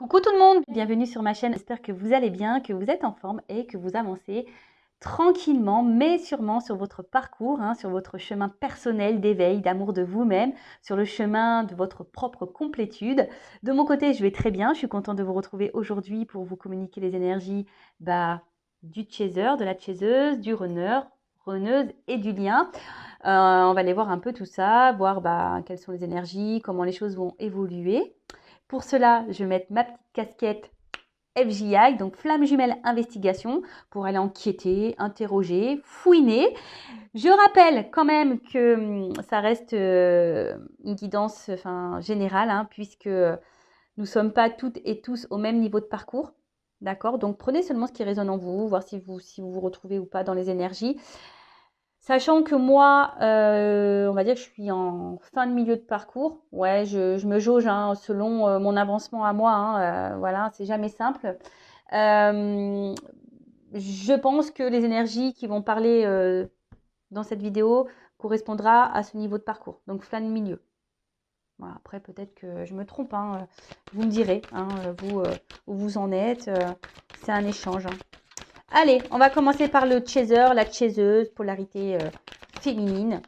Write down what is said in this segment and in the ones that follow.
Coucou tout le monde, bienvenue sur ma chaîne. J'espère que vous allez bien, que vous êtes en forme et que vous avancez tranquillement mais sûrement sur votre parcours, sur votre chemin personnel d'éveil, d'amour de vous-même, sur le chemin de votre propre complétude. De mon côté, je vais très bien. Je suis contente de vous retrouver aujourd'hui pour vous communiquer les énergies du chaser, de la chaiseuse, du runner, runneuse et du lien. On va aller voir un peu tout ça, voir quelles sont les énergies, comment les choses vont évoluer. Pour cela, je vais mettre ma petite casquette FJI, donc Flamme Jumelle Investigation, pour aller enquêter, interroger, fouiner. Je rappelle quand même que ça reste une guidance générale, puisque nous ne sommes pas toutes et tous au même niveau de parcours. D'accord? Donc prenez seulement ce qui résonne en vous, voir si vous retrouvez ou pas dans les énergies. Sachant que moi, on va dire que je suis en fin de milieu de parcours. Ouais, je me jauge selon mon avancement à moi. Voilà, c'est jamais simple. Je pense que les énergies qui vont parler dans cette vidéo correspondra à ce niveau de parcours. Donc, fin de milieu. Voilà, après, peut-être que je me trompe. Vous me direz où vous en êtes. C'est un échange. Allez, on va commencer par le chaser, la chaiseuse, polarité féminine.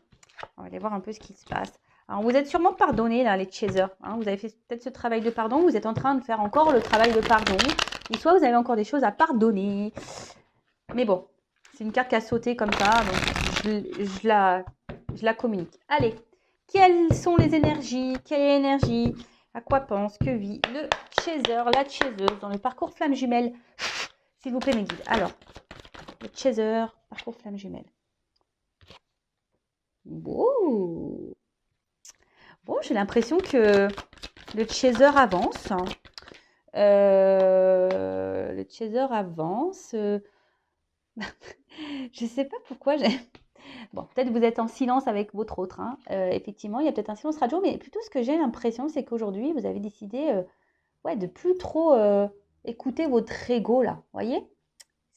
On va aller voir un peu ce qui se passe. Alors, vous êtes sûrement pardonnés, là, les chasers. Vous avez fait peut-être ce travail de pardon. Vous êtes en train de faire encore le travail de pardon. Ou soit vous avez encore des choses à pardonner. Mais bon, c'est une carte qui a sauté comme ça. Donc, je la communique. Allez, quelles sont les énergies? Quelle est l'énergie? À quoi pense, que vit le chaser, la chaiseuse dans le parcours flamme jumelle? S'il vous plaît, mes guides. Alors, le chaser, parcours flamme jumelle. Bon, j'ai l'impression que le chaser avance. Le chaser avance. Je ne sais pas pourquoi. Bon, peut-être vous êtes en silence avec votre autre. Effectivement, il y a peut-être un silence radio, mais plutôt ce que j'ai l'impression, c'est qu'aujourd'hui, vous avez décidé de plus trop écouter votre ego, là. Voyez?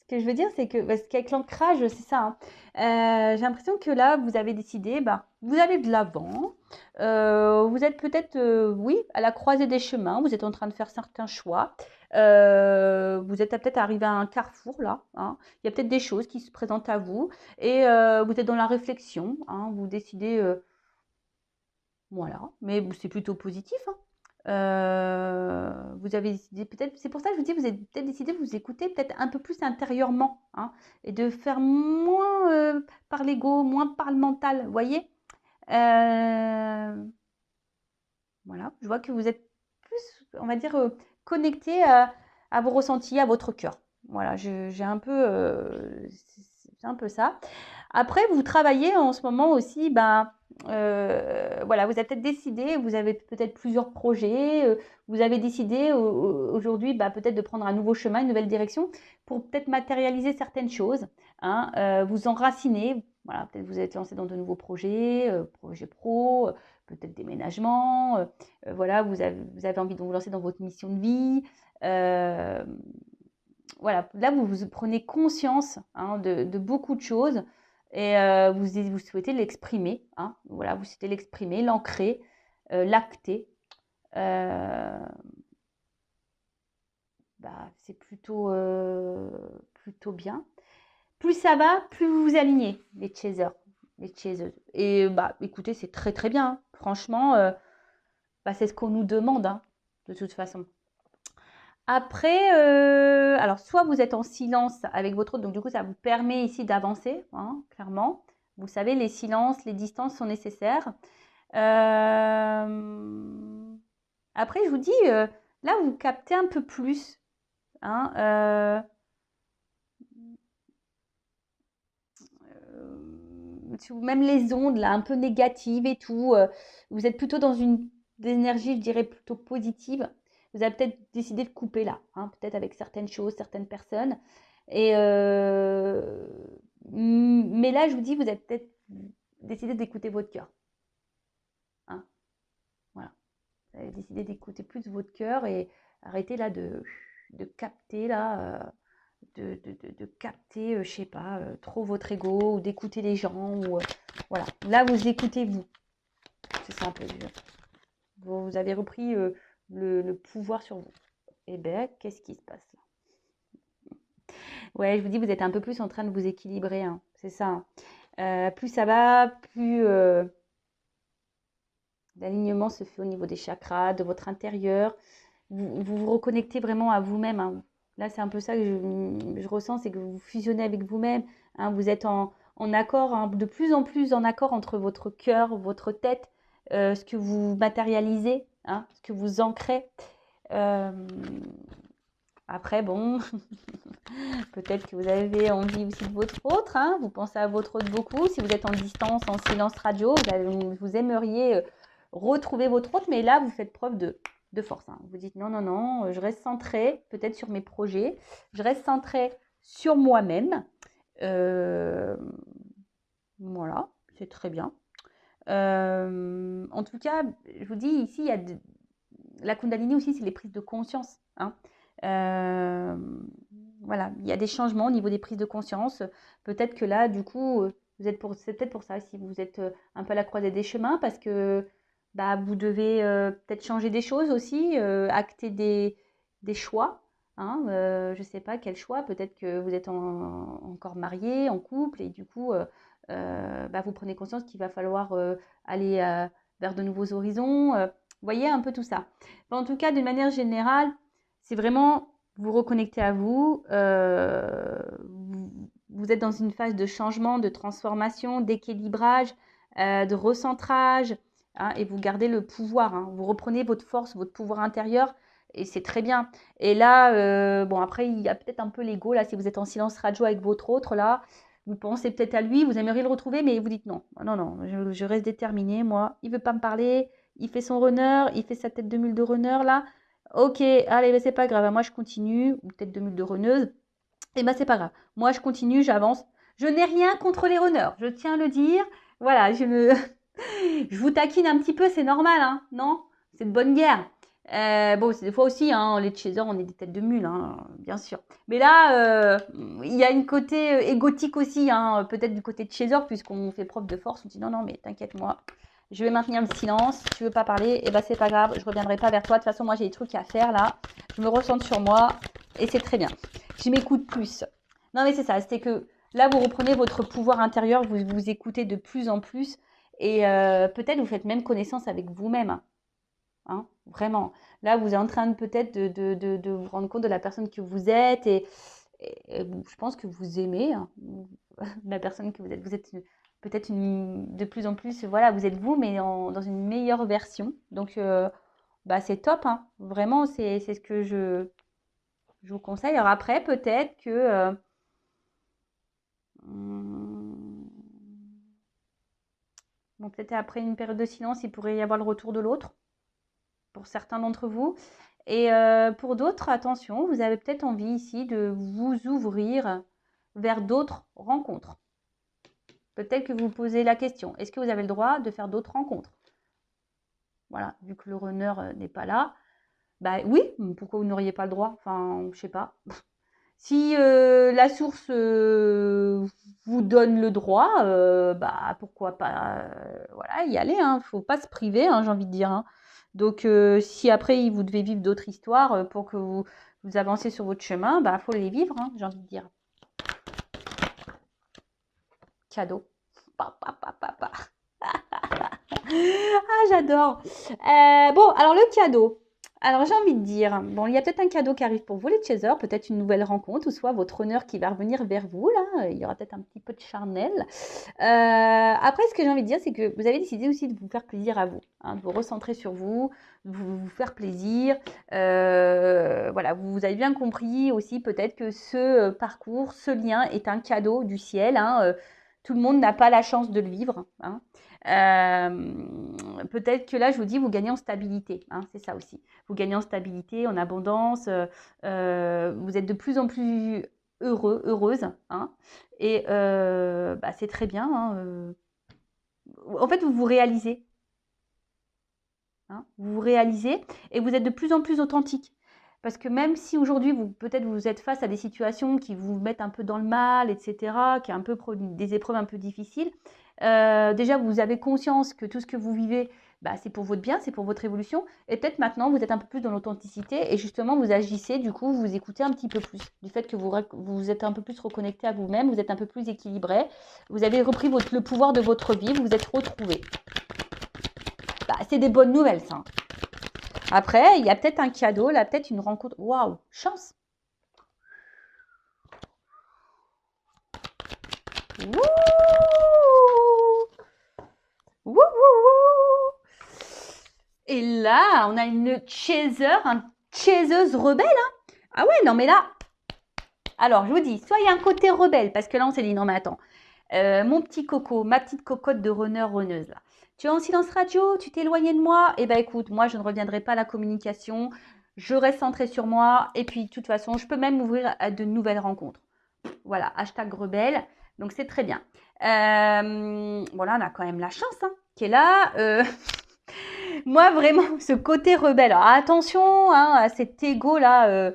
Ce que je veux dire, c'est que, parce qu'avec l'ancrage, c'est ça. J'ai l'impression que là, vous avez décidé, vous allez de l'avant. Vous êtes peut-être, oui, à la croisée des chemins. Vous êtes en train de faire certains choix. Vous êtes peut-être arrivé à un carrefour, là. Il y a peut-être des choses qui se présentent à vous. Et vous êtes dans la réflexion. Vous décidez, voilà. Mais c'est plutôt positif. Vous avez décidé peut-être, c'est pour ça que je vous dis, vous avez peut-être décidé de vous écouter peut-être un peu plus intérieurement, et de faire moins par l'ego, moins par le mental, vous voyez. Voilà, je vois que vous êtes plus, on va dire, connecté à vos ressentis, à votre cœur. Voilà, j'ai un peu, c'est un peu ça. Après, vous travaillez en ce moment aussi, voilà, vous avez peut-être décidé, vous avez peut-être plusieurs projets, vous avez décidé aujourd'hui peut-être de prendre un nouveau chemin, une nouvelle direction pour peut-être matérialiser certaines choses, vous enraciner, voilà, peut-être vous êtes lancé dans de nouveaux projets, projets pro, peut-être déménagement, voilà, vous avez envie de vous lancer dans votre mission de vie, voilà, là vous prenez conscience de beaucoup de choses et vous souhaitez l'exprimer, voilà, vous souhaitez l'exprimer, l'ancrer, l'acter. C'est plutôt bien. Plus ça va, plus vous vous alignez, les chasers, les chaseuses. Et écoutez, c'est très très bien. Franchement, c'est ce qu'on nous demande, de toute façon. Après, alors soit vous êtes en silence avec votre autre, donc du coup ça vous permet ici d'avancer, clairement. Vous savez, les silences, les distances sont nécessaires. Après, je vous dis, là vous captez un peu plus, même les ondes là, un peu négatives et tout. Vous êtes plutôt dans une énergie, je dirais, plutôt positive. Vous avez peut-être décidé de couper là, peut-être avec certaines choses, certaines personnes. Et mais là, je vous dis, vous avez peut-être décidé d'écouter votre cœur. Voilà. Vous avez décidé d'écouter plus votre cœur et arrêter là de capter là. De capter, je sais pas, trop votre ego ou d'écouter les gens. Ou, voilà. Là, vous écoutez vous. C'est ça un peu. Vous avez repris le pouvoir sur vous. Eh ben, qu'est-ce qui se passe là? Ouais, je vous dis, vous êtes un peu plus en train de vous équilibrer, hein, c'est ça, hein. Plus ça va, plus l'alignement se fait au niveau des chakras, de votre intérieur. Vous vous reconnectez vraiment à vous-même, hein. Là, c'est un peu ça que je ressens, c'est que vous fusionnez avec vous-même, hein. Vous êtes en accord, hein, de plus en plus en accord entre votre cœur, votre tête, ce que vous matérialisez, hein, ce que vous ancrez. Euh, Après, bon, peut-être que vous avez envie aussi de votre autre, hein. Vous pensez à votre autre beaucoup. Si vous êtes en distance, en silence radio, vous aimeriez retrouver votre autre, mais là, vous faites preuve de force, hein. Vous dites non, non, non, je reste centrée peut-être sur mes projets, je reste centrée sur moi-même. Euh, voilà, c'est très bien. En tout cas, je vous dis, ici, il y a la Kundalini aussi, c'est les prises de conscience, hein. Euh, voilà, il y a des changements au niveau des prises de conscience. Peut-être que là, du coup, c'est peut-être pour ça, si vous êtes un peu à la croisée des chemins, parce que bah, vous devez peut-être changer des choses aussi, acter des choix, hein. Je ne sais pas quel choix, peut-être que vous êtes encore marié, en couple, et du coup, bah, vous prenez conscience qu'il va falloir aller vers de nouveaux horizons. Vous voyez un peu tout ça. En tout cas, d'une manière générale, c'est vraiment vous reconnecter à vous. Vous êtes dans une phase de changement, de transformation, d'équilibrage, de recentrage, hein, et vous gardez le pouvoir, hein. Vous reprenez votre force, votre pouvoir intérieur, et c'est très bien. Et là, bon, après, il y a peut-être un peu l'ego, là, si vous êtes en silence radio avec votre autre, là, vous pensez peut-être à lui, vous aimeriez le retrouver, mais vous dites non, non, non, je reste déterminée, moi. Il ne veut pas me parler, il fait son runner, il fait sa tête de mule de runner, là. Ok, allez, bah, c'est pas grave, moi je continue, ou tête de mule de runneuse, et bah c'est pas grave. Moi je continue, j'avance. Je n'ai rien contre les runners, je tiens à le dire. Voilà, je vous taquine un petit peu, c'est normal, hein, non? C'est de bonne guerre. Bon, c'est des fois aussi, hein, les chasers, on est des têtes de mule, hein, bien sûr. Mais là, il y a une côté égotique aussi, hein, peut-être du côté de chaser, puisqu'on fait preuve de force. On dit non, non, mais t'inquiète, moi, je vais maintenir le silence. Si tu veux pas parler, et bah c'est pas grave, je reviendrai pas vers toi. De toute façon, moi, j'ai des trucs à faire là. Je me ressens sur moi et c'est très bien. Je m'écoute plus. Non, mais c'est ça, c'était que là, vous reprenez votre pouvoir intérieur, vous vous écoutez de plus en plus. Et peut-être vous faites même connaissance avec vous-même, hein, vraiment. Là, vous êtes en train de peut-être de vous rendre compte de la personne que vous êtes et je pense que vous aimez, hein, la personne que vous êtes. Vous êtes peut-être de plus en plus, voilà, vous êtes vous, mais dans une meilleure version. Donc, bah, c'est top, hein. Vraiment, c'est ce que je vous conseille. Alors après, peut-être que hum, bon, peut-être après une période de silence, il pourrait y avoir le retour de l'autre, pour certains d'entre vous. Et pour d'autres, attention, vous avez peut-être envie ici de vous ouvrir vers d'autres rencontres. Peut-être que vous vous posez la question, est-ce que vous avez le droit de faire d'autres rencontres? Voilà, vu que le runner n'est pas là. Bah oui, pourquoi vous n'auriez pas le droit? Enfin, je sais pas. Si la source vous donne le droit, bah pourquoi pas voilà, y aller, hein. Faut pas se priver, hein, j'ai envie de dire, hein. Donc si après vous devez vivre d'autres histoires pour que vous avancez sur votre chemin, bah faut les vivre, hein, j'ai envie de dire. Cadeau. Pa, pa, pa, pa, pa. Ah, j'adore. Bon, alors le cadeau. Alors j'ai envie de dire, bon, il y a peut-être un cadeau qui arrive pour vous les chasers, peut-être une nouvelle rencontre, ou soit votre honneur qui va revenir vers vous, là, il y aura peut-être un petit peu de charnel. Après, ce que j'ai envie de dire, c'est que vous avez décidé aussi de vous faire plaisir à vous, hein, de vous recentrer sur vous, de vous faire plaisir. Voilà, vous avez bien compris aussi peut-être que ce parcours, ce lien est un cadeau du ciel, hein, tout le monde n'a pas la chance de le vivre, hein. Peut-être que là, je vous dis, vous gagnez en stabilité, hein, c'est ça aussi. Vous gagnez en stabilité, en abondance, vous êtes de plus en plus heureux, heureuse, hein, et bah, c'est très bien, hein, en fait, vous vous réalisez, hein, vous vous réalisez et vous êtes de plus en plus authentique. Parce que même si aujourd'hui, peut-être vous êtes face à des situations qui vous mettent un peu dans le mal, etc., qui est un peu des épreuves un peu difficiles, déjà vous avez conscience que tout ce que vous vivez, bah, c'est pour votre bien, c'est pour votre évolution. Et peut-être maintenant, vous êtes un peu plus dans l'authenticité et justement, vous agissez, du coup, vous écoutez un petit peu plus. Du fait que vous êtes un peu plus reconnecté à vous-même, vous êtes un peu plus équilibré, vous avez repris le pouvoir de votre vie, vous vous êtes retrouvé. Bah, c'est des bonnes nouvelles, ça. Après, il y a peut-être un cadeau, là, peut-être une rencontre. Waouh, chance. Wouh! Wouh, wouh, wouh! Et là, on a une chaseuse rebelle. Hein. Ah ouais, non mais là, alors je vous dis, soit il y a un côté rebelle, parce que là on s'est dit, non mais attends, mon petit coco, ma petite cocotte de runneuse là, tu es en silence radio, tu t'es éloigné de moi, eh ben écoute, moi je ne reviendrai pas à la communication, je reste centrée sur moi, et puis de toute façon, je peux même m'ouvrir à de nouvelles rencontres. Voilà, hashtag rebelle, donc c'est très bien. Bon là, on a quand même la chance hein, qui est là. Moi, vraiment, ce côté rebelle. Alors, attention hein, à cet ego là,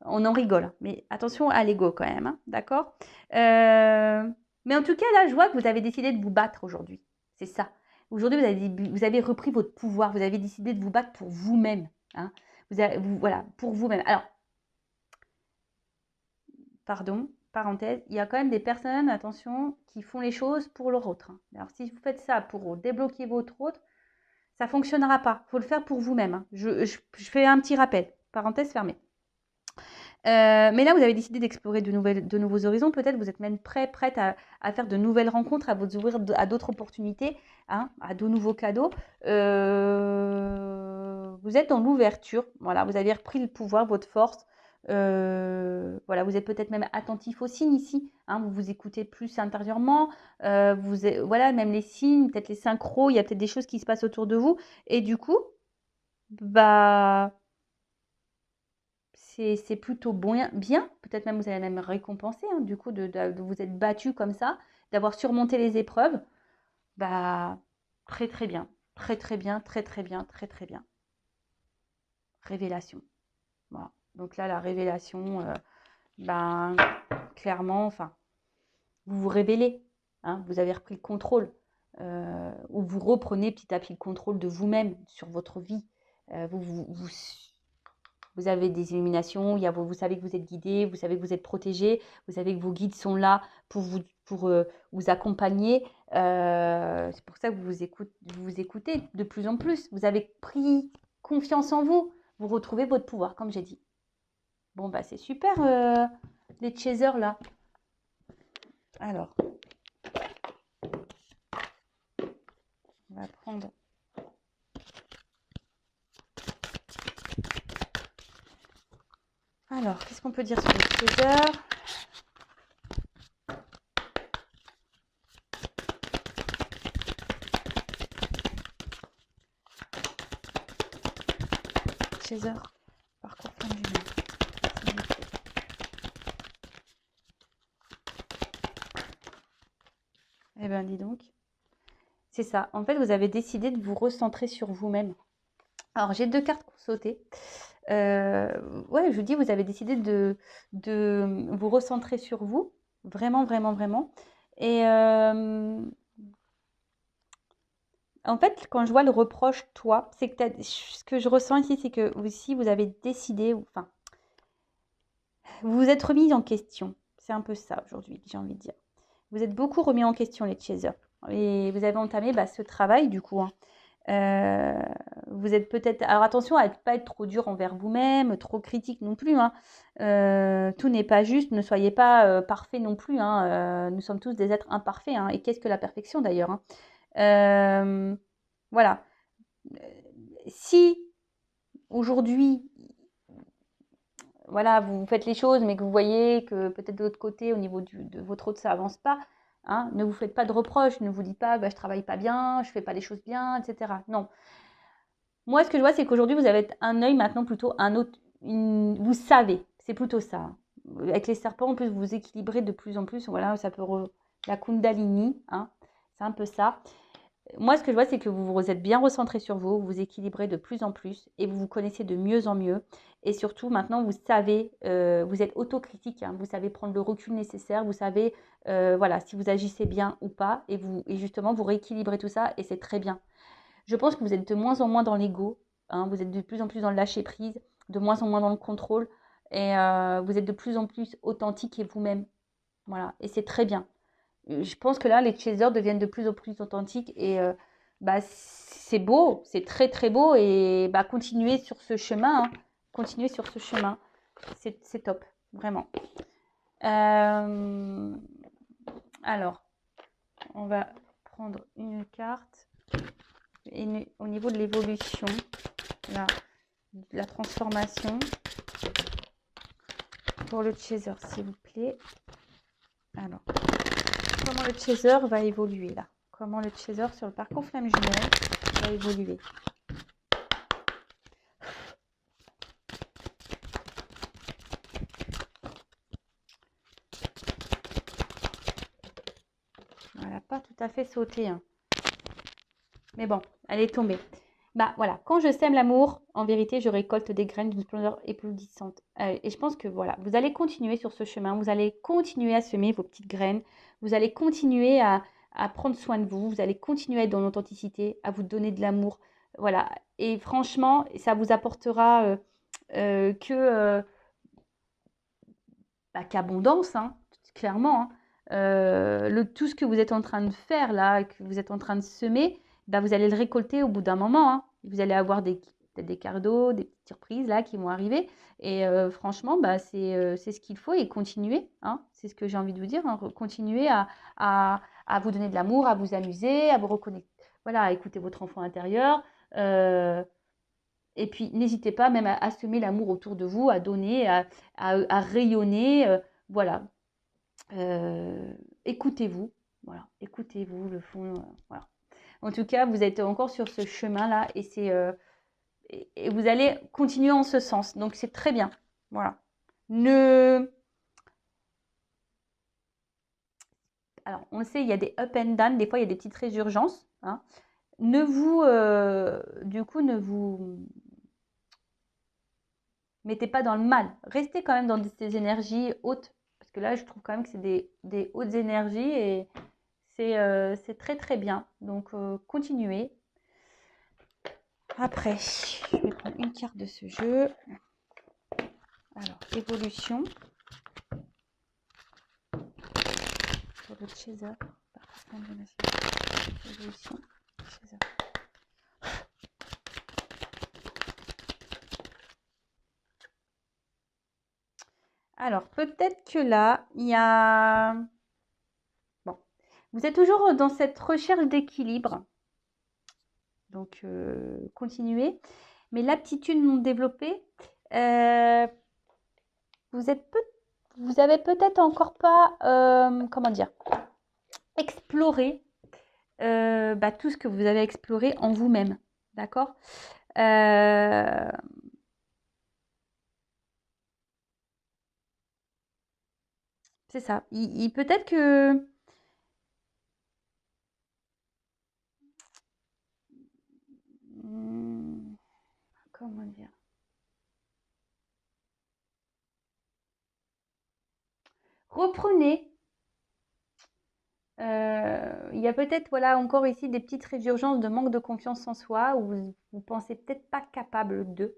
on en rigole, mais attention à l'ego quand même, hein, d'accord mais en tout cas, là, je vois que vous avez décidé de vous battre aujourd'hui. C'est ça. Aujourd'hui, vous avez repris votre pouvoir. Vous avez décidé de vous battre pour vous-même. Hein. Voilà, pour vous-même. Alors, pardon, parenthèse, il y a quand même des personnes, attention, qui font les choses pour leur autre. Hein. Alors, si vous faites ça pour débloquer votre autre, ça ne fonctionnera pas. Il faut le faire pour vous-même. Hein. Je fais un petit rappel. Parenthèse fermée. Mais là, vous avez décidé d'explorer de nouveaux horizons. Peut-être vous êtes même prête à faire de nouvelles rencontres, à vous ouvrir à d'autres opportunités, hein, à de nouveaux cadeaux. Vous êtes dans l'ouverture. Voilà, vous avez repris le pouvoir, votre force. Voilà, vous êtes peut-être même attentif aux signes ici. Hein, vous vous écoutez plus intérieurement. Voilà, même les signes, peut-être les synchros. Il y a peut-être des choses qui se passent autour de vous. Et du coup, bah c'est plutôt bien. Peut-être même vous allez même récompenser, hein, du coup, de vous être battu comme ça, d'avoir surmonté les épreuves. Bah, très très bien. Très très bien, très très bien, très très bien. Révélation. Voilà. Donc là, la révélation, ben, clairement, enfin, vous vous révélez. Hein, vous avez repris le contrôle. Ou vous reprenez petit à petit le contrôle de vous-même sur votre vie. Vous avez des illuminations, vous savez que vous êtes guidé, vous savez que vous êtes protégé, vous savez que vos guides sont là pour vous accompagner. C'est pour ça que vous vous écoutez de plus en plus. Vous avez pris confiance en vous. Vous retrouvez votre pouvoir, comme j'ai dit. Bon, bah c'est super, les chasers là. Alors, on va prendre... Alors, qu'est-ce qu'on peut dire sur les chasers ? Chaser, parcours fin du monde. Eh bien, dis donc. C'est ça. En fait, vous avez décidé de vous recentrer sur vous-même. Alors, j'ai 2 cartes pour sauter. Ouais, je vous dis, vous avez décidé de vous recentrer sur vous. Vraiment, vraiment, vraiment. Et en fait, quand je vois le reproche, toi, c'est que ce que je ressens ici, c'est que aussi, vous avez décidé, enfin, vous vous êtes remis en question. C'est un peu ça aujourd'hui, j'ai envie de dire. Vous êtes beaucoup remis en question, les chasers. Et vous avez entamé ce travail, du coup. Hein. Vous êtes peut-être... Alors attention à ne pas être trop dur envers vous-même, trop critique non plus. Hein. Tout n'est pas juste, ne soyez pas parfait non plus. Hein. Nous sommes tous des êtres imparfaits. Hein. Et qu'est-ce que la perfection d'ailleurs hein. Voilà. Si aujourd'hui, voilà, vous faites les choses, mais que vous voyez que peut-être de l'autre côté, au niveau de votre autre, ça avance pas, hein, ne vous faites pas de reproches, ne vous dites pas je travaille pas bien, je fais pas les choses bien, etc. Non. Moi, ce que je vois, c'est qu'aujourd'hui, vous avez un œil maintenant plutôt un autre. Vous savez, c'est plutôt ça. Hein. Avec les serpents, on peut vous équilibrer de plus en plus. Voilà, ça peut la Kundalini, hein, c'est un peu ça. Moi, ce que je vois, c'est que vous êtes bien recentré sur vous, vous équilibrez de plus en plus et vous vous connaissez de mieux en mieux. Et surtout, maintenant, vous savez, vous êtes autocritique, hein, vous savez prendre le recul nécessaire, vous savez, voilà, si vous agissez bien ou pas. Et justement, vous rééquilibrez tout ça et c'est très bien. Je pense que vous êtes de moins en moins dans l'ego, hein, vous êtes de plus en plus dans le lâcher prise, de moins en moins dans le contrôle, et vous êtes de plus en plus authentique et vous-même. Voilà, et c'est très bien. Je pense que là, les chasers deviennent de plus en plus authentiques et bah, c'est beau, c'est très très beau et bah, continuez sur ce chemin, hein. Continuez sur ce chemin, c'est top, vraiment. Alors, on va prendre une carte et au niveau de l'évolution, là, de la transformation pour le chaser, s'il vous plaît. Alors, comment le chaser va évoluer là? Comment le chaser sur le parcours flamme jumelle va évoluer? Elle n'a pas tout à fait sauté, hein. Mais bon, elle est tombée. Bah voilà, quand je sème l'amour, en vérité, je récolte des graines d'une splendeur éblouissante. Et je pense que voilà, vous allez continuer sur ce chemin, vous allez continuer à semer vos petites graines, vous allez continuer à prendre soin de vous, vous allez continuer à être dans l'authenticité, à vous donner de l'amour. Voilà, et franchement, ça vous apportera qu'abondance, hein, clairement. Hein. Tout ce que vous êtes en train de faire là, que vous êtes en train de semer, bah, vous allez le récolter au bout d'un moment. Hein. Vous allez avoir peut-être des cadeaux, des petites surprises là qui vont arriver. Et franchement, bah, c'est ce qu'il faut et continuer. Hein. C'est ce que j'ai envie de vous dire. Hein. Continuez à vous donner de l'amour, à vous amuser, à vous reconnecter. Voilà, à écouter votre enfant intérieur. Et puis, n'hésitez pas même à semer l'amour autour de vous, à donner, à rayonner. Voilà. Écoutez-vous. Voilà. Écoutez-vous, le fond. Voilà. En tout cas, vous êtes encore sur ce chemin-là et vous allez continuer en ce sens. Donc, c'est très bien. Voilà. Alors, on le sait, il y a des up and down. Des fois, il y a des petites résurgences. Hein. Du coup, ne vous mettez pas dans le mal. Restez quand même dans ces énergies hautes. Parce que là, je trouve quand même que c'est des hautes énergies et c'est très très bien. Donc, continuez. Après, je vais prendre une carte de ce jeu. Alors, évolution. Pour le chaser. Évolution. Chaser. Alors, peut-être que là, il y a... Bon, vous êtes toujours dans cette recherche d'équilibre. Donc, continuez. Mais l'aptitude non développée, vous avez peut-être encore pas, comment dire, exploré tout ce que vous avez exploré en vous-même. D'accord? C'est ça. Peut-être que... comment dire? Reprenez. Il y a peut-être voilà, encore ici des petites résurgences de manque de confiance en soi où vous ne pensez peut-être pas capable de.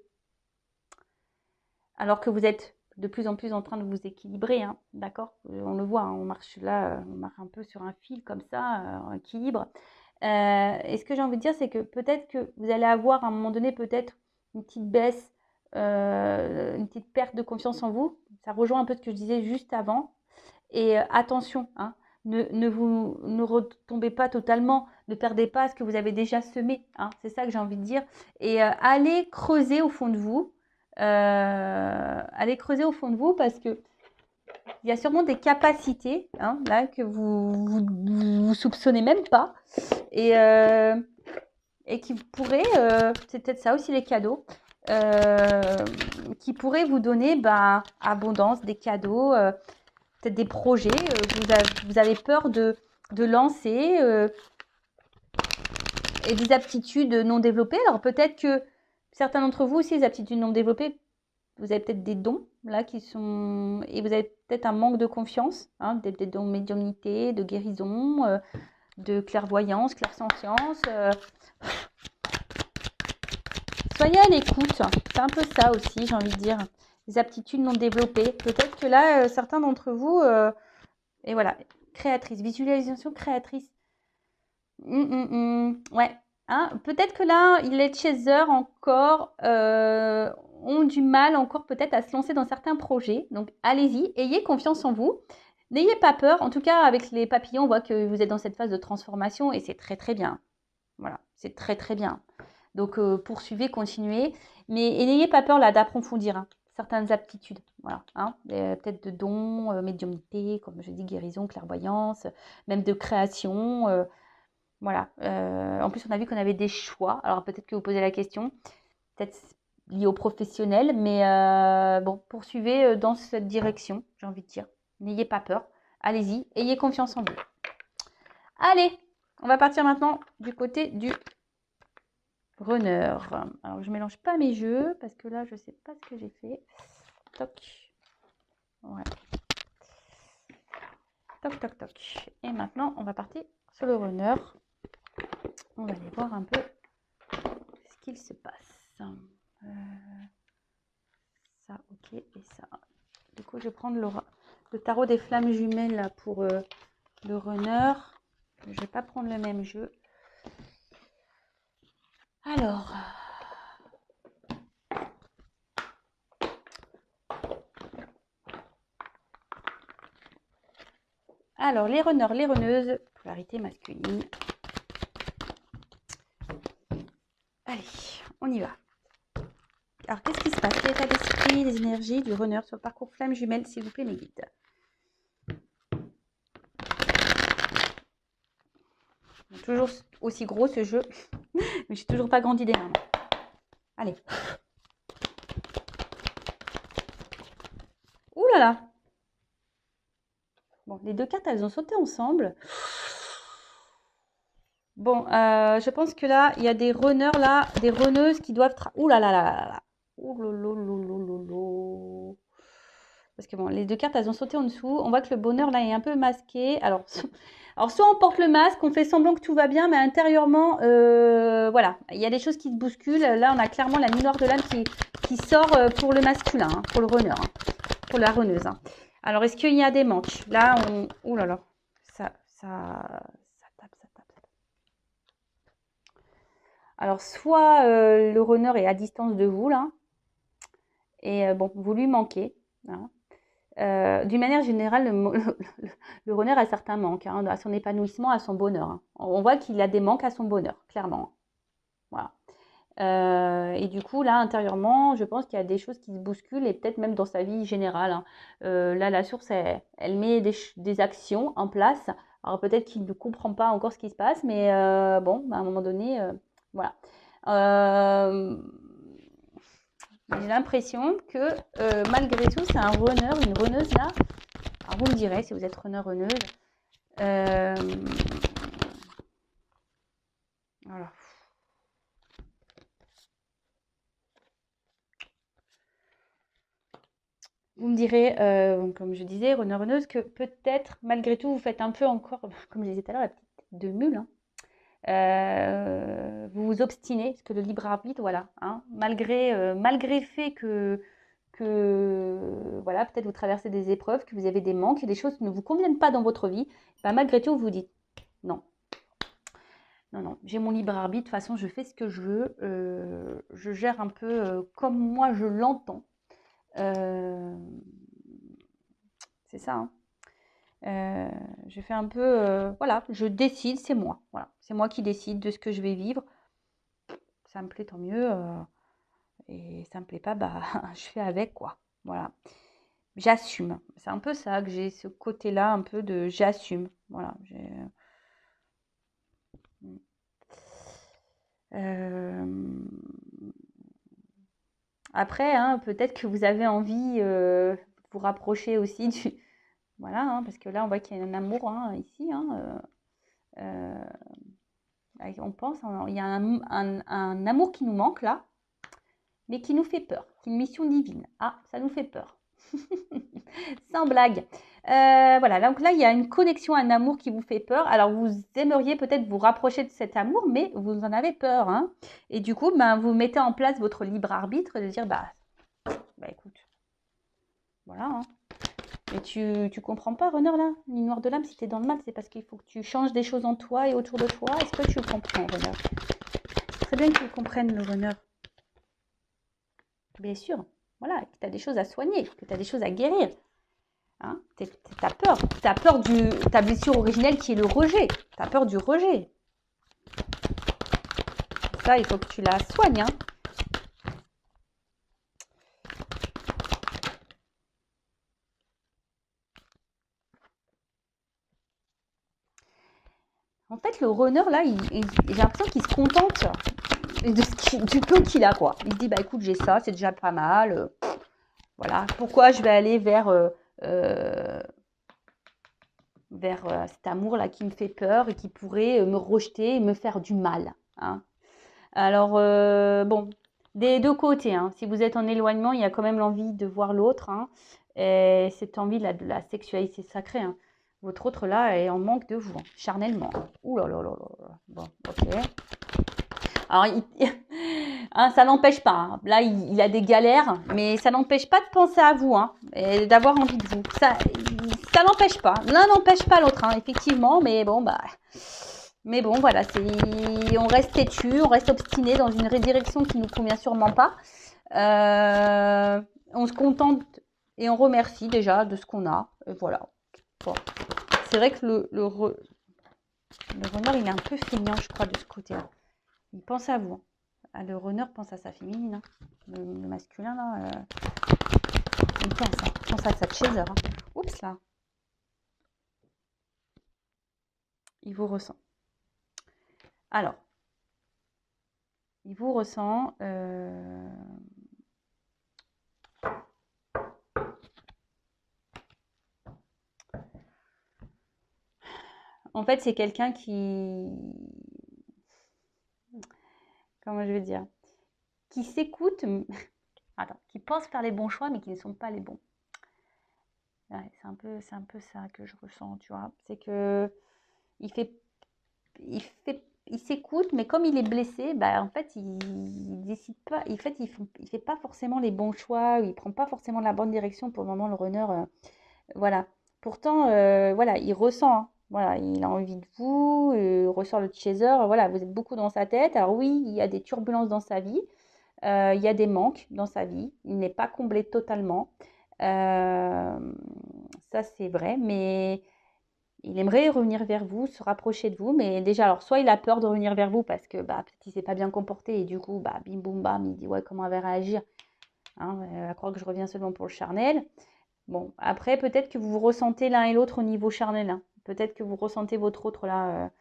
Alors que vous êtes de plus en plus en train de vous équilibrer, hein, d'accord? On le voit, hein, on marche là, on marche un peu sur un fil comme ça, en équilibre. Et ce que j'ai envie de dire, c'est que peut-être que vous allez avoir à un moment donné peut-être une petite baisse, une petite perte de confiance en vous. Ça rejoint un peu ce que je disais juste avant. Et attention, hein, ne retombez pas totalement, ne perdez pas ce que vous avez déjà semé. Hein, c'est ça que j'ai envie de dire. Et allez creuser au fond de vous. Allez creuser au fond de vous parce que il y a sûrement des capacités hein, là que vous soupçonnez même pas et qui pourraient, c'est peut-être ça aussi les cadeaux, qui pourraient vous donner abondance, des cadeaux, peut-être des projets que vous avez peur de lancer et des aptitudes non développées. Alors peut-être que certains d'entre vous aussi, les aptitudes non développées, vous avez peut-être des dons là qui sont... Et vous avez peut-être un manque de confiance, hein, des dons de médiumnité, de guérison, de clairvoyance, clairsentience. Soyez à l'écoute. C'est un peu ça aussi, j'ai envie de dire. Les aptitudes non développées. Peut-être que là, certains d'entre vous... et voilà, créatrice, visualisation créatrice. Ouais. Hein, peut-être que là, les chasers encore ont du mal encore peut-être à se lancer dans certains projets. Donc, allez-y, ayez confiance en vous. N'ayez pas peur. En tout cas, avec les papillons, on voit que vous êtes dans cette phase de transformation et c'est très, très bien. Voilà, c'est très, très bien. Donc, poursuivez, continuez. Mais n'ayez pas peur là d'approfondir certaines aptitudes. Voilà, hein, peut-être de dons, médiumnité, comme je dis, guérison, clairvoyance, même de création. Voilà. En plus, on a vu qu'on avait des choix. Alors, peut-être que vous posez la question, peut-être lié au professionnel, mais bon, poursuivez dans cette direction, j'ai envie de dire. N'ayez pas peur. Allez-y, ayez confiance en vous. Allez, on va partir maintenant du côté du runner. Alors, je ne mélange pas mes jeux parce que là, je ne sais pas ce que j'ai fait. Toc. Ouais. Toc, toc, toc. Et maintenant, on va partir sur le runner. On va aller voir un peu ce qu'il se passe. Ça, ok, et ça. Du coup, je vais prendre le tarot des flammes jumelles là, pour le runner. Je ne vais pas prendre le même jeu. Alors, les runners, les runneuses, polarité masculine. Allez, on y va. Alors, qu'est-ce qui se passe? L'état d'esprit, les énergies du runner sur le parcours flamme jumelle, s'il vous plaît, mes guides. Toujours aussi gros ce jeu, mais j'ai toujours pas grandi derrière. Allez. Ouh là là. Bon, les deux cartes, elles ont sauté ensemble. Bon, je pense que là, il y a des runners là, des runneuses qui doivent... Ouh là là là là là. Ouh lolo. Parce que bon, les deux cartes, elles ont sauté en dessous. On voit que le bonheur là est un peu masqué. Alors soit on porte le masque, on fait semblant que tout va bien, mais intérieurement, voilà, il y a des choses qui se bousculent. Là, on a clairement la nuit noire de l'âme qui sort pour le masculin, hein, pour le runner, hein, pour la runneuse. Hein. Alors, est-ce qu'il y a des manques? Là, on... Ouh là là, ça tape. Alors, soit le runner est à distance de vous, là, et bon, vous lui manquez. Hein. D'une manière générale, le runner a certains manques, hein, à son épanouissement, à son bonheur. Hein. On voit qu'il a des manques à son bonheur, clairement. Voilà. Et du coup, là, intérieurement, je pense qu'il y a des choses qui se bousculent et peut-être même dans sa vie générale. Hein. Là, la source, elle met des actions en place. Alors peut-être qu'il ne comprend pas encore ce qui se passe, mais bon, à un moment donné, voilà. J'ai l'impression que malgré tout, c'est un runner, une runneuse là. Alors vous me direz si vous êtes runner, runneuse. Voilà. Vous me direz, comme je disais, runner, runneuse, que peut-être malgré tout, vous faites un peu encore, comme je disais tout à l'heure, la petite tête de mule. Hein. Vous vous obstinez, parce que le libre arbitre, voilà, hein, malgré le fait que voilà, peut-être vous traversez des épreuves, que vous avez des manques, des choses qui ne vous conviennent pas dans votre vie, bah, malgré tout, vous vous dites non. Non, j'ai mon libre arbitre, de toute façon, je fais ce que je veux, je gère un peu comme moi je l'entends. C'est ça, hein. Je fais un peu, voilà, je décide, c'est moi. Voilà, c'est moi qui décide de ce que je vais vivre. Ça me plaît, tant mieux. Et ça me plaît pas, bah, je fais avec, quoi. Voilà. J'assume. C'est un peu ça que j'ai, ce côté-là, un peu de j'assume. Voilà. Après, hein, peut-être que vous avez envie de vous rapprocher aussi du... Voilà, hein, parce que là, on voit qu'il y a un amour hein, ici. Hein, on pense, il y a un amour qui nous manque là, mais qui nous fait peur. C'est une mission divine. Ah, ça nous fait peur. Sans blague. Voilà, donc là, il y a une connexion, un amour qui vous fait peur. Alors, vous aimeriez peut-être vous rapprocher de cet amour, mais vous en avez peur, hein. Et du coup, ben, vous mettez en place votre libre arbitre de dire, bah écoute, voilà, hein. Mais tu comprends pas, Runner, là, ligne noire de l'âme, si tu es dans le mal, c'est parce qu'il faut que tu changes des choses en toi et autour de toi. Est-ce que tu le comprends, Runner? C'est très bien que tu le comprennes, le Runner. Bien sûr, voilà, que tu as des choses à soigner, que tu as des choses à guérir. Hein, tu as peur. Tu as peur de ta blessure originelle qui est le rejet. Tu as peur du rejet. Ça, il faut que tu la soignes. Hein. En fait, le runner, là, j'ai l'impression qu'il se contente du peu qu'il a, quoi. Il se dit, bah écoute, j'ai ça, c'est déjà pas mal. Voilà. Pourquoi je vais aller vers cet amour-là qui me fait peur et qui pourrait me rejeter et me faire du mal. Hein. Alors, bon, des deux côtés. Hein. Si vous êtes en éloignement, il y a quand même l'envie de voir l'autre. Hein. Et cette envie de la sexualité sacrée. Hein. Votre autre là est en manque de vous, hein, charnellement. Ouh là là là là. Bon, ok. Alors, hein, ça n'empêche pas. Hein. Là, il a des galères, mais ça n'empêche pas de penser à vous hein, et d'avoir envie de vous. Ça n'empêche pas. L'un n'empêche pas l'autre, hein, effectivement. Mais bon, voilà, on reste têtu, on reste obstiné dans une direction qui nous convient sûrement pas. On se contente et on remercie déjà de ce qu'on a. Et voilà. Bon. C'est vrai que le renard, il est un peu feignant, je crois, de ce côté-là. Il pense à vous. Ah, le runner pense à sa féminine. Hein. Le masculin, là, il pense à sa chaser. Hein. Oups, là. Il vous ressent. Alors, il vous ressent. En fait, c'est quelqu'un qui... Comment je vais dire? Qui s'écoute, qui pense faire les bons choix, mais qui ne sont pas les bons. Ouais, c'est un peu ça que je ressens, tu vois. C'est que il s'écoute, mais comme il est blessé, bah, en fait, il décide pas. En fait, il fait pas forcément les bons choix, il prend pas forcément la bonne direction pour le moment, le runner. Voilà. Pourtant, voilà, il ressent. Hein. Voilà, il a envie de vous, il ressort le chaser. Voilà, vous êtes beaucoup dans sa tête. Alors oui, il y a des turbulences dans sa vie. Il y a des manques dans sa vie. Il n'est pas comblé totalement. Ça, c'est vrai. Mais il aimerait revenir vers vous, se rapprocher de vous, mais déjà, alors soit il a peur de revenir vers vous parce que bah, peut-être qu'il ne s'est pas bien comporté et du coup, bah, bim boum bam, il dit ouais, comment elle va réagir hein, à croire que je reviens seulement pour le charnel. Bon, après, peut-être que vous vous ressentez l'un et l'autre au niveau charnel. Hein. Peut-être que vous ressentez votre autre là,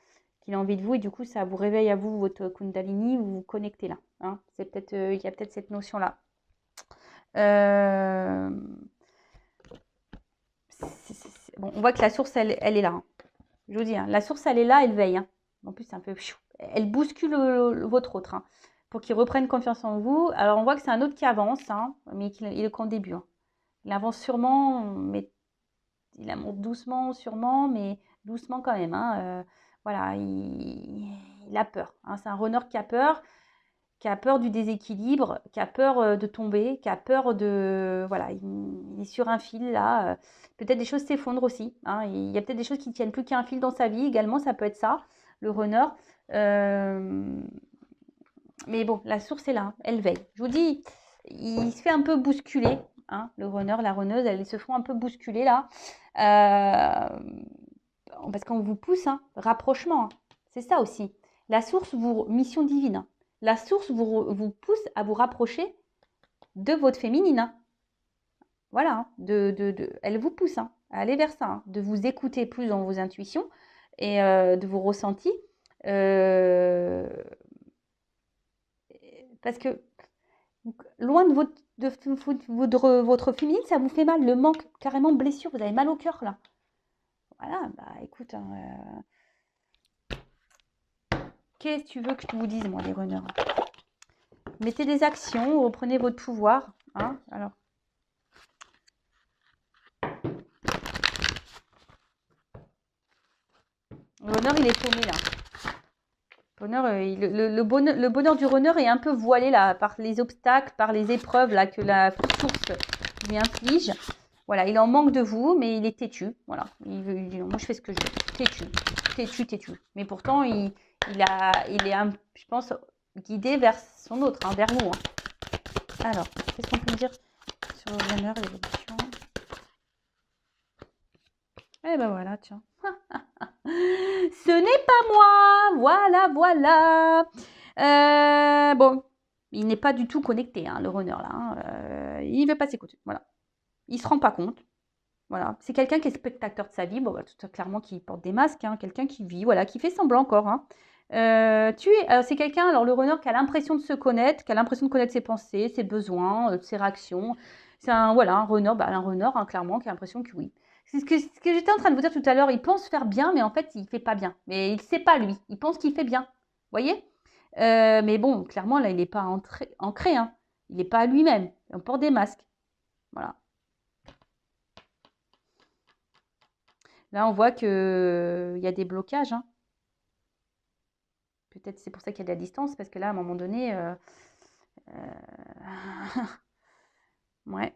qu'il a envie de vous et du coup, ça vous réveille à vous, votre Kundalini, vous vous connectez là. Hein. C'est peut-être, il y a peut-être cette notion-là. Bon, on voit que la source, elle est là. Hein. Je vous dis, hein, la source, elle est là, elle veille. Hein. En plus, c'est un peu... Elle bouscule votre autre, hein, pour qu'il reprenne confiance en vous. Alors, on voit que c'est un autre qui avance, hein, mais il est qu'en début. Hein. Il avance sûrement, mais il monte doucement, sûrement, mais doucement quand même. Hein. Voilà, il a peur. Hein. C'est un runner qui a peur du déséquilibre, qui a peur de tomber, qui a peur de... Voilà, il est sur un fil là. Peut-être des choses s'effondrent aussi. Hein. Il y a peut-être des choses qui ne tiennent plus qu'à un fil dans sa vie également, ça peut être ça, le runner. Mais bon, la source est là, elle veille. Je vous dis, il se fait un peu bousculer. Hein, le runner, la runneuse, elles se font un peu bousculer là. Parce qu'on vous pousse, hein, rapprochement. Hein. C'est ça aussi. La source, mission divine. Hein. La source vous pousse à vous rapprocher de votre féminine. Hein. Voilà, hein, elle vous pousse hein, à aller vers ça, hein, de vous écouter plus dans vos intuitions et de vos ressentis. Parce que loin de votre féminine, ça vous fait mal, le manque, carrément blessure, vous avez mal au cœur là. Voilà, bah écoute, hein, qu'est-ce que tu veux que je vous dise, moi, les runners? Mettez des actions, reprenez votre pouvoir. Hein, alors. runner, il est paumé là. Le bonheur du runner est un peu voilé là par les obstacles, par les épreuves là que la source lui inflige. Voilà, il en manque de vous, mais il est têtu. Voilà, il dit non, moi je fais ce que je veux. Têtu. Mais pourtant, il est, je pense, guidé vers son autre, hein, vers vous. Hein. Alors, qu'est-ce qu'on peut dire sur le runner, l'évolution? Eh ben voilà, tiens. Ce n'est pas moi. Voilà. Bon, il n'est pas du tout connecté, hein, le runner là. Hein. Il ne veut pas s'écouter. Voilà. Il ne se rend pas compte. Voilà. C'est quelqu'un qui est spectateur de sa vie. Bon, bah, tout clairement qui porte des masques. Hein. Quelqu'un qui vit, voilà, qui fait semblant encore. Hein. C'est quelqu'un, alors le runner, qui a l'impression de se connaître, qui a l'impression de connaître ses pensées, ses besoins, ses réactions. C'est un runner, hein, clairement, qui a l'impression que oui. C'est ce que j'étais en train de vous dire tout à l'heure. Il pense faire bien, mais en fait, il fait pas bien. Mais il ne sait pas, lui. Il pense qu'il fait bien. Vous voyez mais bon, clairement, là, il n'est pas ancré. Hein. Il n'est pas à lui-même. On porte des masques. Voilà. Là, on voit qu'il y a des blocages. Hein. Peut-être c'est pour ça qu'il y a de la distance, parce que là, à un moment donné... ouais.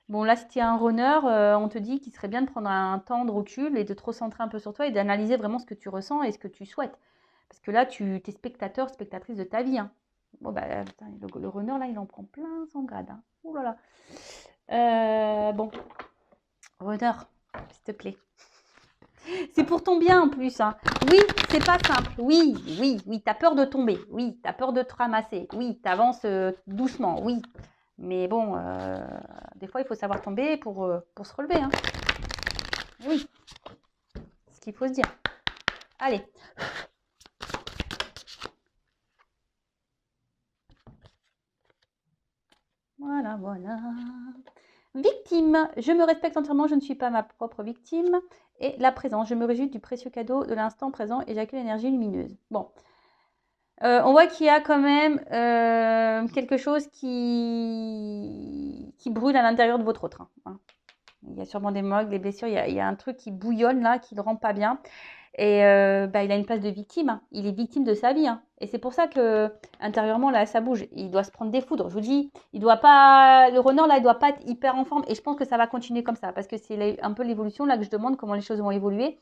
Bon, là, si tu es un runner, on te dit qu'il serait bien de prendre un temps de recul et de te recentrer un peu sur toi et d'analyser vraiment ce que tu ressens et ce que tu souhaites. Parce que là, tu es spectatrice de ta vie. Hein. Bon, bah, putain, le runner, là, il en prend plein son grade. Hein. Ouh là là. Bon, runner, s'il te plaît. C'est pour ton bien en plus. Hein. Oui, c'est pas simple. Oui, t'as peur de tomber. Oui, t'as peur de te ramasser. Oui, t'avances doucement. Oui. Mais bon, des fois, il faut savoir tomber pour se relever. Hein. Oui, c'est ce qu'il faut se dire. Allez. Voilà. Victime. Je me respecte entièrement, je ne suis pas ma propre victime. Et la présence. Je me réjouis du précieux cadeau de l'instant présent et j'accueille l'énergie lumineuse. Bon. On voit qu'il y a quand même quelque chose qui brûle à l'intérieur de votre autre. Hein. Il y a sûrement des moques, des blessures. Il y a un truc qui bouillonne là, qui ne le rend pas bien. Et il a une place de victime. Hein. Il est victime de sa vie. Hein. Et c'est pour ça que intérieurement, là, ça bouge. Il doit se prendre des foudres. Je vous dis, le runner, là, il ne doit pas être hyper en forme. Et je pense que ça va continuer comme ça. Parce que c'est un peu l'évolution là que je demande, comment les choses vont évoluer.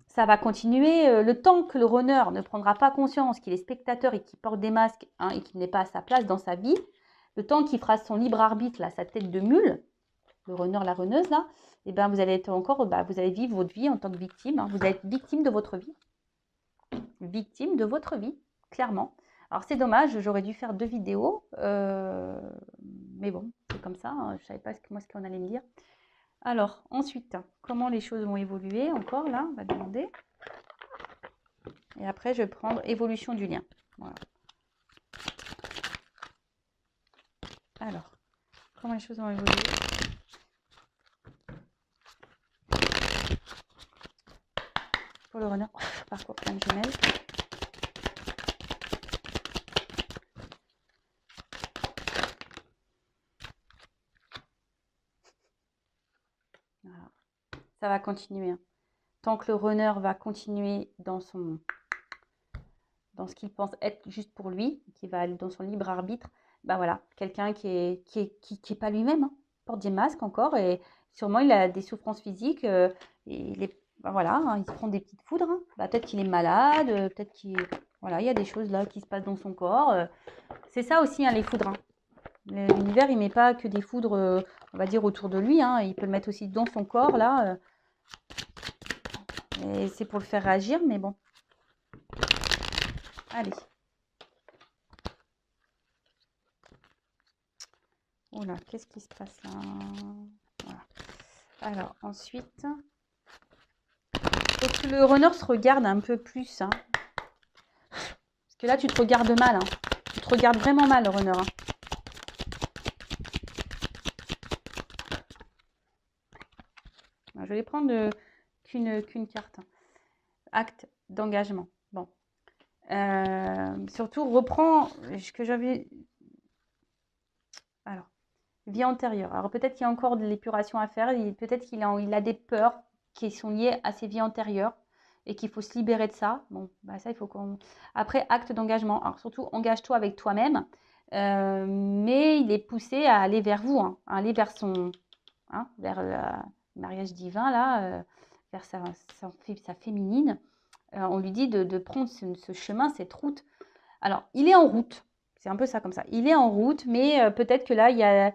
Ça va continuer le temps que le runner ne prendra pas conscience qu'il est spectateur et qu'il porte des masques hein, et qu'il n'est pas à sa place dans sa vie. Le temps qu'il fera son libre arbitre, là, sa tête de mule, le runner, la runneuse, là, et ben vous allez être encore, vous allez vivre votre vie en tant que victime. Hein. Vous allez être victime de votre vie. Victime de votre vie, clairement. Alors c'est dommage, j'aurais dû faire 2 vidéos. Mais bon, c'est comme ça. Hein, je ne savais pas ce qu'on allait me dire. Alors, ensuite, comment les choses vont évoluer encore, là, on va demander. Et après, je vais prendre évolution du lien. Voilà. Alors, comment les choses vont évoluer? Pour le runner, parcours plein de jumelles. Voilà. Ça va continuer. Hein. Tant que le runner va continuer dans ce qu'il pense être juste pour lui, qui va aller dans son libre arbitre, ben voilà, quelqu'un qui est pas lui-même, hein, porte des masques encore et sûrement il a des souffrances physiques, voilà, hein, il se prend des petites foudres, hein. Peut-être qu'il est malade, peut-être voilà, il y a des choses là qui se passent dans son corps. C'est ça aussi hein, les foudres. Hein. L'univers il met pas que des foudres, on va dire autour de lui, hein, il peut le mettre aussi dans son corps là. Et c'est pour le faire réagir, mais bon. Allez. Oula, qu'est-ce qui se passe là? Voilà. Alors, ensuite, faut que le runner se regarde un peu plus. Hein. Parce que là, tu te regardes mal. Hein. Tu te regardes vraiment mal, le runner. Hein. Je vais prendre qu'une carte. Hein. Acte d'engagement. Bon. Surtout, reprends ce que j'avais... Alors, vie antérieure. Alors, peut-être qu'il y a encore de l'épuration à faire. Peut-être qu'il a des peurs qui sont liées à ses vies antérieures et qu'il faut se libérer de ça. Bon, bah ça, il faut qu'on... Après, acte d'engagement. Alors, surtout, engage-toi avec toi-même. Mais il est poussé à aller vers vous, hein, à aller vers son... Hein, vers le mariage divin, là, vers sa féminine. On lui dit de prendre ce chemin, cette route. Alors, il est en route. C'est un peu ça comme ça. Il est en route, mais peut-être que là,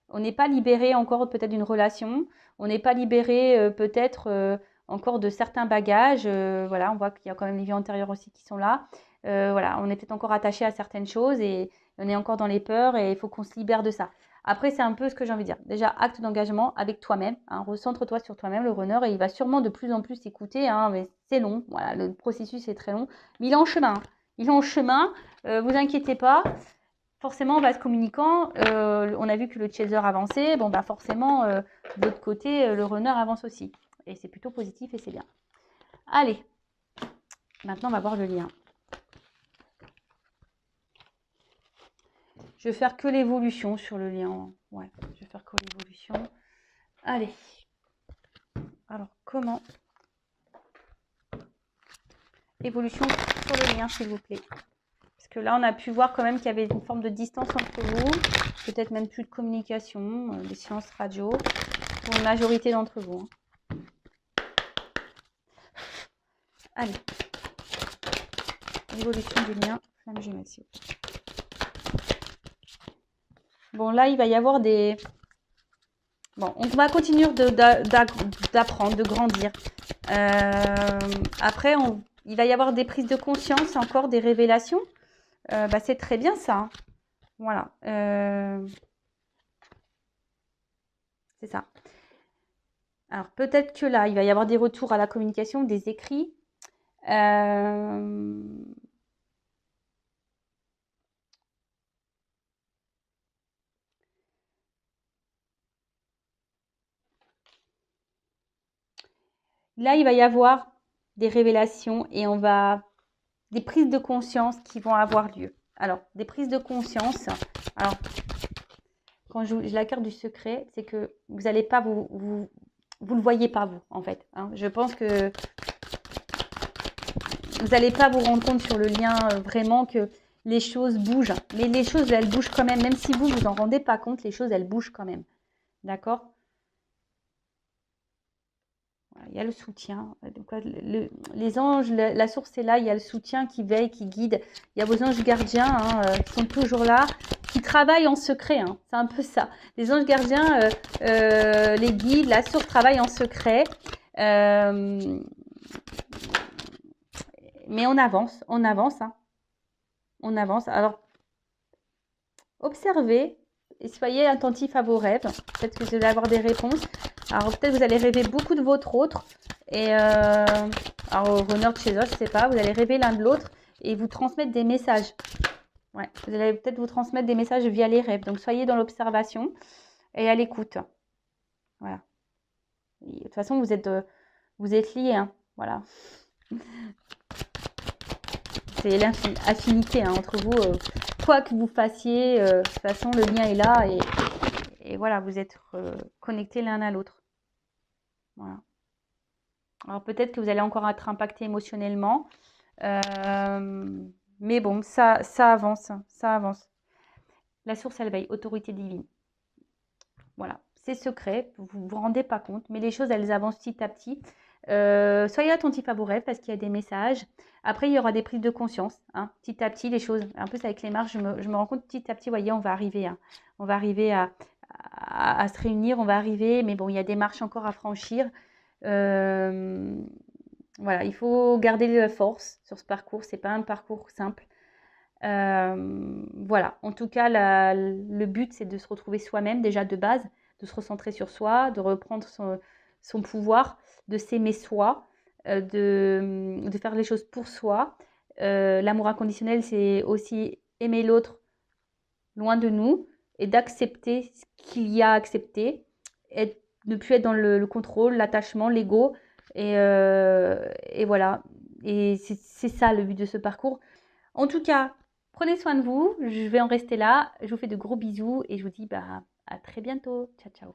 on n'est pas libéré encore peut-être d'une relation. On n'est pas libéré peut-être encore de certains bagages. Voilà, on voit qu'il y a quand même les vies antérieures aussi qui sont là. Voilà, on est peut-être encore attaché à certaines choses et on est encore dans les peurs et il faut qu'on se libère de ça. Après, c'est un peu ce que j'ai envie de dire. Déjà, acte d'engagement avec toi-même. Hein, recentre-toi sur toi-même, le runner, et il va sûrement de plus en plus t'écouter. Hein, mais c'est long. Voilà, le processus est très long. Mais il est en chemin. Il est en chemin. Vous inquiétez pas. Forcément, en vase communicant, on a vu que le chaser avançait. Bon, bah forcément, de l'autre côté, le runner avance aussi. Et c'est plutôt positif et c'est bien. Allez, maintenant, on va voir le lien. Je vais faire que l'évolution sur le lien. Ouais, je vais faire que l'évolution. Allez. Alors, comment? Évolution sur le lien, s'il vous plaît. Parce que là, on a pu voir quand même qu'il y avait une forme de distance entre vous. Peut-être même plus de communication, des séances radio. Pour une majorité d'entre vous. Hein. Allez. Évolution du lien, flamme gémeaux. Bon, là, il va y avoir des... Bon, on va continuer d'apprendre, de grandir. Après, il va y avoir des prises de conscience, encore des révélations. Bah, c'est très bien ça. Hein. Voilà. C'est ça. Alors, peut-être que là, il va y avoir des retours à la communication, des écrits. Là, il va y avoir des révélations et des prises de conscience qui vont avoir lieu. Alors, des prises de conscience. Alors, quand je la carte du secret, c'est que vous n'allez pas vous le voyez pas vous, en fait. Hein. Je pense que vous n'allez pas vous rendre compte sur le lien vraiment que les choses bougent. Mais les choses, elles bougent quand même. Même si vous en rendez pas compte, les choses, elles bougent quand même. D'accord ? Il y a le soutien. Donc, les anges, la source est là. Il y a le soutien qui veille, qui guide. Il y a vos anges gardiens qui sont toujours là, qui travaillent en secret. Hein. C'est un peu ça. Les anges gardiens, les guides, la source travaille en secret. Mais on avance. Hein. On avance. Alors, observez et soyez attentifs à vos rêves. Peut-être que vous allez avoir des réponses. Alors, peut-être vous allez rêver beaucoup de votre autre. Et alors, runner de chez eux, je ne sais pas. Vous allez rêver l'un de l'autre et vous transmettre des messages. Ouais, vous allez peut-être vous transmettre des messages via les rêves. Donc, soyez dans l'observation et à l'écoute. Voilà. Et de toute façon, vous êtes liés. Hein. Voilà. C'est l'affinité hein, entre vous. Quoi que vous fassiez, de toute façon, le lien est là. Et voilà, vous êtes connectés l'un à l'autre. Voilà. Alors peut-être que vous allez encore être impacté émotionnellement. Mais bon, ça avance. Ça avance. La source, elle veille. Autorité divine. Voilà. C'est secret. Vous ne vous rendez pas compte. Mais les choses, elles avancent petit à petit. Soyez attentifs à vos rêves parce qu'il y a des messages. Après, il y aura des prises de conscience. Hein, petit à petit, les choses. En plus, avec les marches, je me rends compte petit à petit, vous voyez, on va arriver. Hein, on va arriver à se réunir. On va arriver. Mais bon, il y a des marches encore à franchir. Voilà, il faut garder la force sur ce parcours. C'est pas un parcours simple. Voilà. En tout cas, le but, c'est de se retrouver soi-même déjà de base, de se recentrer sur soi, de reprendre son pouvoir, de s'aimer soi, de faire les choses pour soi. L'amour inconditionnel, c'est aussi aimer l'autre loin de nous et d'accepter ce qu'il y a à accepter, et ne plus être dans le contrôle, l'attachement, l'ego. Et voilà. Et c'est ça le but de ce parcours. En tout cas, prenez soin de vous. Je vais en rester là. Je vous fais de gros bisous et je vous dis à très bientôt. Ciao, ciao.